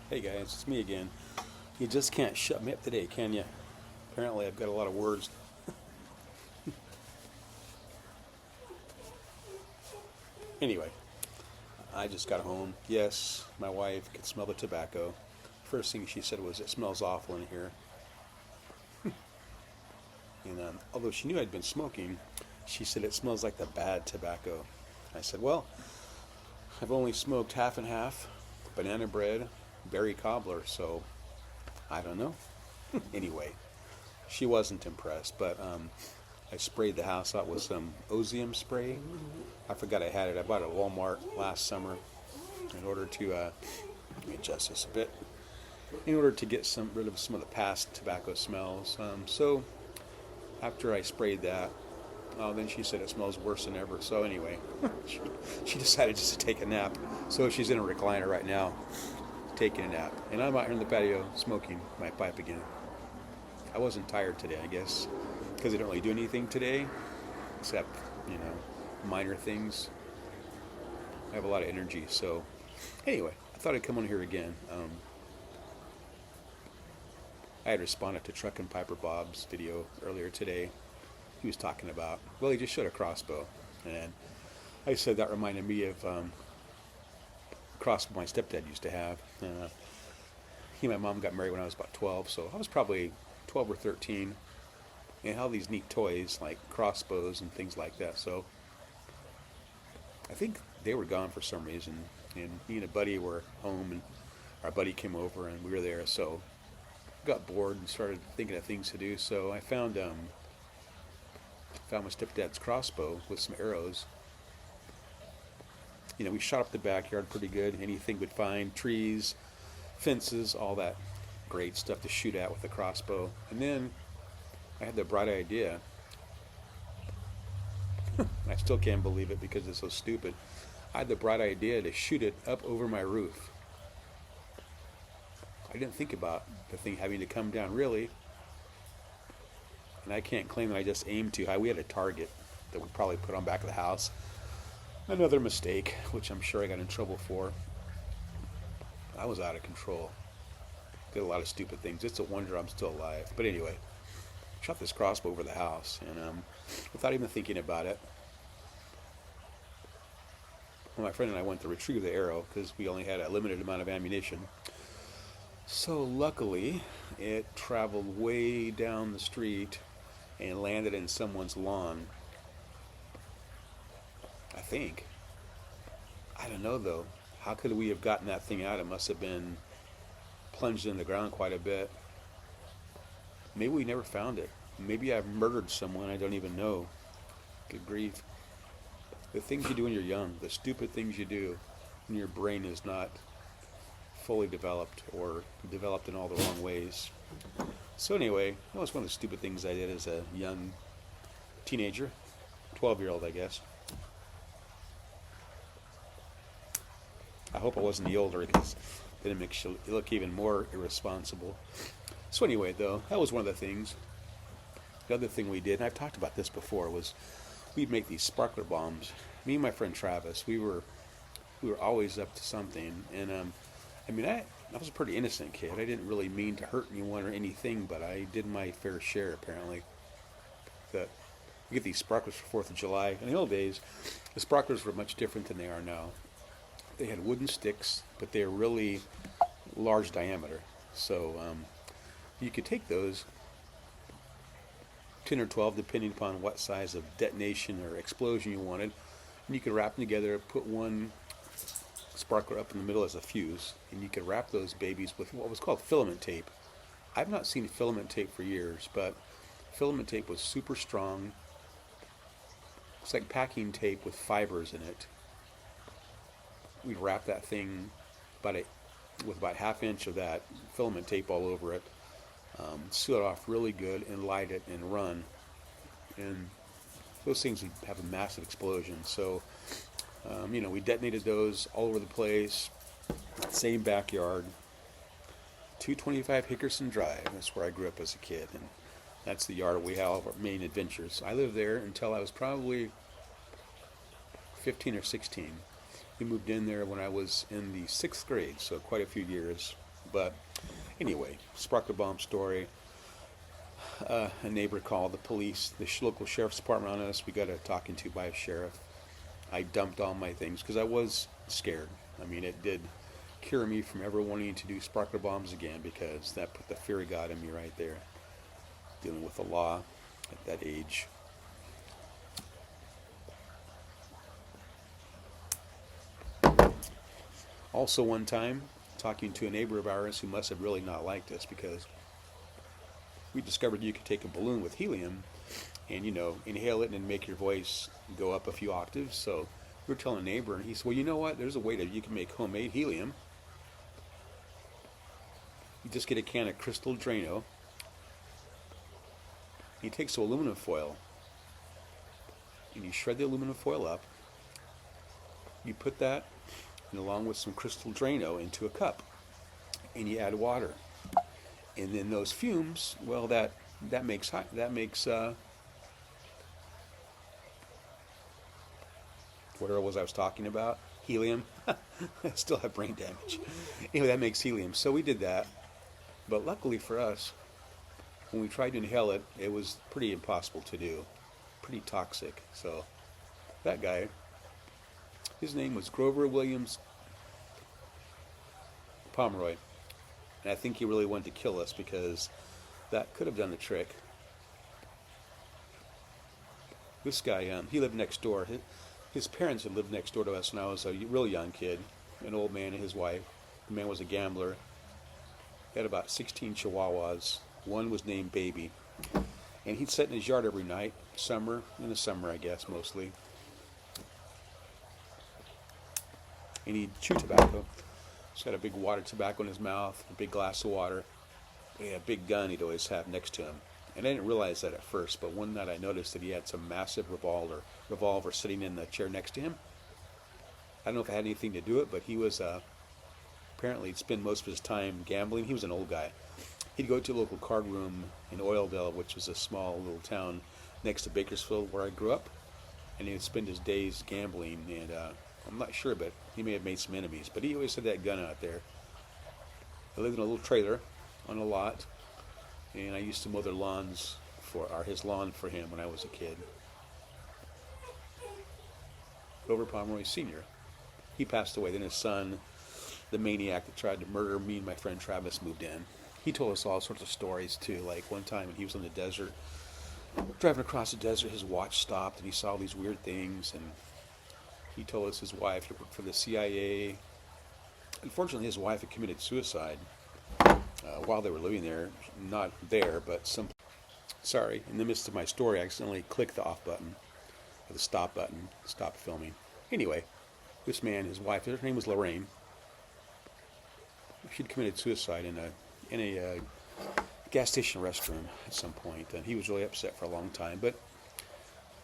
Hey guys, it's me again. You just can't shut me up today, can you? Apparently, I've got a lot of words. Anyway, I just got home. Yes, my wife could smell the tobacco. First thing she said was, "It smells awful in here." And although she knew I'd been smoking, she said it smells like the bad tobacco. I said, "Well, I've only smoked half and half, banana bread, berry cobbler, so I don't know." Anyway, she wasn't impressed, but I sprayed the house out with some Ozium spray. I forgot I had it. I bought it at Walmart last summer in order to let me adjust this a bit. In order to get rid of some of the past tobacco smells. So after I sprayed that, then she said it smells worse than ever. So anyway, she decided just to take a nap. So she's in a recliner right now, taking a nap, and I'm out here in the patio smoking my pipe again. I wasn't tired today, I guess, because I didn't really do anything today, except, minor things. I have a lot of energy, so anyway, I thought I'd come on here again. I had responded to Truck and Piper Bob's video earlier today. He was talking about, well, he just showed a crossbow, and I said that reminded me of crossbow my stepdad used to have. He and my mom got married when I was about 12, so I was probably 12 or 13, and all these neat toys like crossbows and things like that. So I think they were gone for some reason, and me and a buddy were home, and our buddy came over, and we were there. So I got bored and started thinking of things to do. So I found my stepdad's crossbow with some arrows. We shot up the backyard pretty good. Anything we'd find, trees, fences, all that great stuff to shoot at with a crossbow. And then I had the bright idea. I still can't believe it because it's so stupid. I had the bright idea to shoot it up over my roof. I didn't think about the thing having to come down really. And I can't claim that I just aimed too high. We had a target that we probably put on back of the house. Another mistake, which I'm sure I got in trouble for. I was out of control. Did a lot of stupid things. It's a wonder I'm still alive. But anyway, shot this crossbow over the house, and without even thinking about it, my friend and I went to retrieve the arrow because we only had a limited amount of ammunition. So luckily, it traveled way down the street and landed in someone's lawn. I think. I don't know though. How could we have gotten that thing out? It must have been plunged in the ground quite a bit. Maybe we never found it. Maybe I've murdered someone I don't even know. Good grief. The things you do when you're young, the stupid things you do when your brain is not fully developed or developed in all the wrong ways. So anyway, that was one of the stupid things I did as a young teenager, 12-year-old, I guess. I hope I wasn't the older because then it makes you look even more irresponsible. So anyway, though, that was one of the things. The other thing we did, and I've talked about this before, was we'd make these sparkler bombs. Me and my friend Travis, we were always up to something. And I was a pretty innocent kid. I didn't really mean to hurt anyone or anything, but I did my fair share apparently. That we get these sparklers for 4th of July. In the old days, the sparklers were much different than they are now. They had wooden sticks, but they were really large diameter. So you could take those, 10 or 12, depending upon what size of detonation or explosion you wanted, and you could wrap them together, put one sparkler up in the middle as a fuse, and you could wrap those babies with what was called filament tape. I've not seen filament tape for years, but filament tape was super strong. It's like packing tape with fibers in it. We'd wrap that thing with about ½ inch of that filament tape all over it, seal it off really good, and light it and run. And those things would have a massive explosion. So, we detonated those all over the place. Same backyard. 225 Hickerson Drive. That's where I grew up as a kid, and that's the yard we had all of our main adventures. I lived there until I was probably 15 or 16. We moved in there when I was in the 6th grade, so quite a few years. But anyway, sparkler bomb story. A neighbor called the police, the local sheriff's department on us. We got a talking to by a sheriff. I dumped all my things because I was scared. I mean, it did cure me from ever wanting to do sparkler bombs again, because that put the fear of God in me right there, dealing with the law at that age. Also, one time, talking to a neighbor of ours who must have really not liked us, because we discovered you could take a balloon with helium and, inhale it and make your voice go up a few octaves. So we were telling a neighbor, and he said, well, you know what? There's a way that you can make homemade helium. You just get a can of Crystal Drano. He takes some aluminum foil, and you shred the aluminum foil up. You put that, and along with some Crystal Drano, into a cup, and you add water. And then those fumes, well, that makes whatever it was I was talking about, helium. I still have brain damage. Anyway, that makes helium. So we did that, but luckily for us, when we tried to inhale it, it was pretty impossible to do, pretty toxic. So that guy, his name was Grover Williams Pomeroy. And I think he really wanted to kill us, because that could have done the trick. This guy, he lived next door. His parents had lived next door to us when I was a real young kid. An old man and his wife. The man was a gambler. He had about 16 chihuahuas. One was named Baby. And he'd sit in his yard every night, in the summer, I guess, mostly. And he'd chew tobacco. He's got a big wad of tobacco in his mouth, a big glass of water, and a big gun he'd always have next to him. And I didn't realize that at first, but one night I noticed that he had some massive revolver sitting in the chair next to him. I don't know if it had anything to do with it, but he was, apparently he'd spend most of his time gambling. He was an old guy. He'd go to a local card room in Oildale, which was a small little town next to Bakersfield where I grew up, and he would spend his days gambling, and I'm not sure, but he may have made some enemies. But he always had that gun out there. I lived in a little trailer on a lot, and I used to mow their lawns his lawn for him when I was a kid. Grover Pomeroy Sr. He passed away. Then his son, the maniac that tried to murder me and my friend Travis, moved in. He told us all sorts of stories too. Like one time when he was in the desert, driving across the desert, his watch stopped and he saw these weird things, and he told us his wife worked for the CIA. Unfortunately, his wife had committed suicide while they were living there. Not there, but some. Sorry, in the midst of my story, I accidentally clicked the off button, or the stop button, stop filming. Anyway, this man, his wife, her name was Lorraine. She'd committed suicide in a gas station restroom at some point, and he was really upset for a long time, but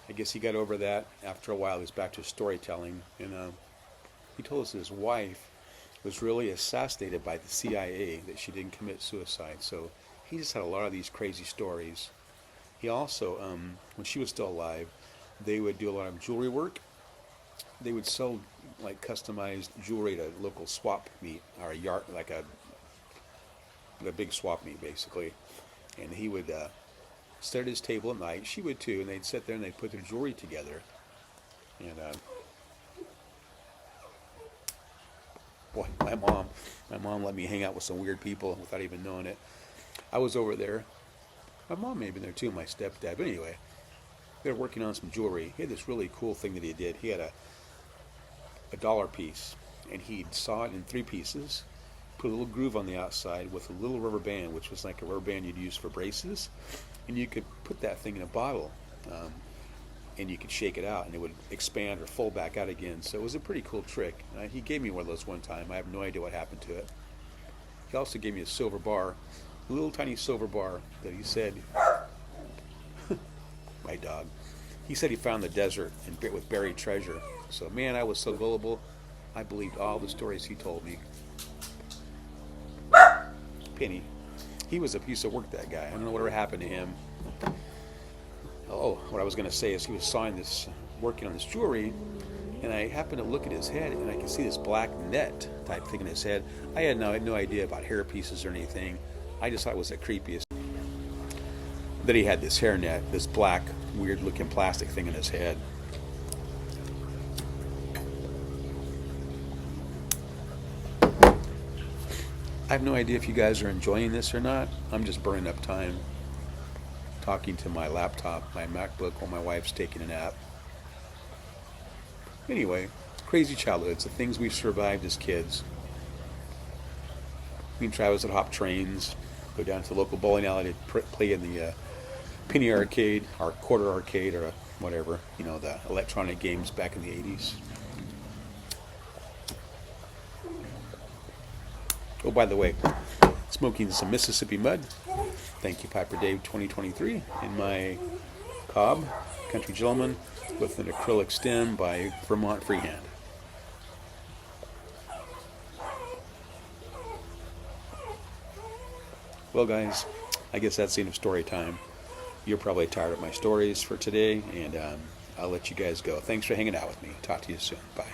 I guess he got over that. After a while, he was back to his storytelling, and he told us that his wife was really assassinated by the CIA, that she didn't commit suicide. So he just had a lot of these crazy stories. He also, when she was still alive, they would do a lot of jewelry work. They would sell like customized jewelry at a local swap meet, or a yard, like a big swap meet basically. And he would sit at his table at night. She would too, and they'd sit there and they'd put their jewelry together. And boy, my mom let me hang out with some weird people without even knowing it. I was over there. My mom may have been there too, my stepdad. But anyway, they were working on some jewelry. He had this really cool thing that he did. He had a dollar piece, and he'd saw it in 3 pieces, put a little groove on the outside with a little rubber band, which was like a rubber band you'd use for braces, and you could put that thing in a bottle, and you could shake it out, and it would expand or fold back out again. So it was a pretty cool trick. He gave me one of those one time. I have no idea what happened to it. He also gave me a silver bar, a little tiny silver bar that he said, my dog, he said he found in the desert and with buried treasure. So man, I was so gullible. I believed all the stories he told me. Penny, he was a piece of work, that guy. I don't know whatever happened to him. Oh, what I was going to say is he was working on this jewelry, and I happened to look at his head, and I could see this black net type thing in his head. I had no idea about hair pieces or anything. I just thought it was the creepiest. That he had this hair net, this black, weird-looking plastic thing in his head. I have no idea if you guys are enjoying this or not. I'm just burning up time talking to my laptop, my MacBook, while my wife's taking a nap. Anyway, crazy childhoods, the things we've survived as kids. Me and Travis would hop trains, go down to the local bowling alley to play in the penny arcade, or quarter arcade, or whatever, you know, the electronic games back in the 80s. Oh, by the way, smoking some Mississippi Mud. Thank you, Piper Dave 2023, in my Cobb Country Gentleman with an acrylic stem by Vermont Freehand. Well, guys, I guess that's the end of story time. You're probably tired of my stories for today, and I'll let you guys go. Thanks for hanging out with me. Talk to you soon. Bye.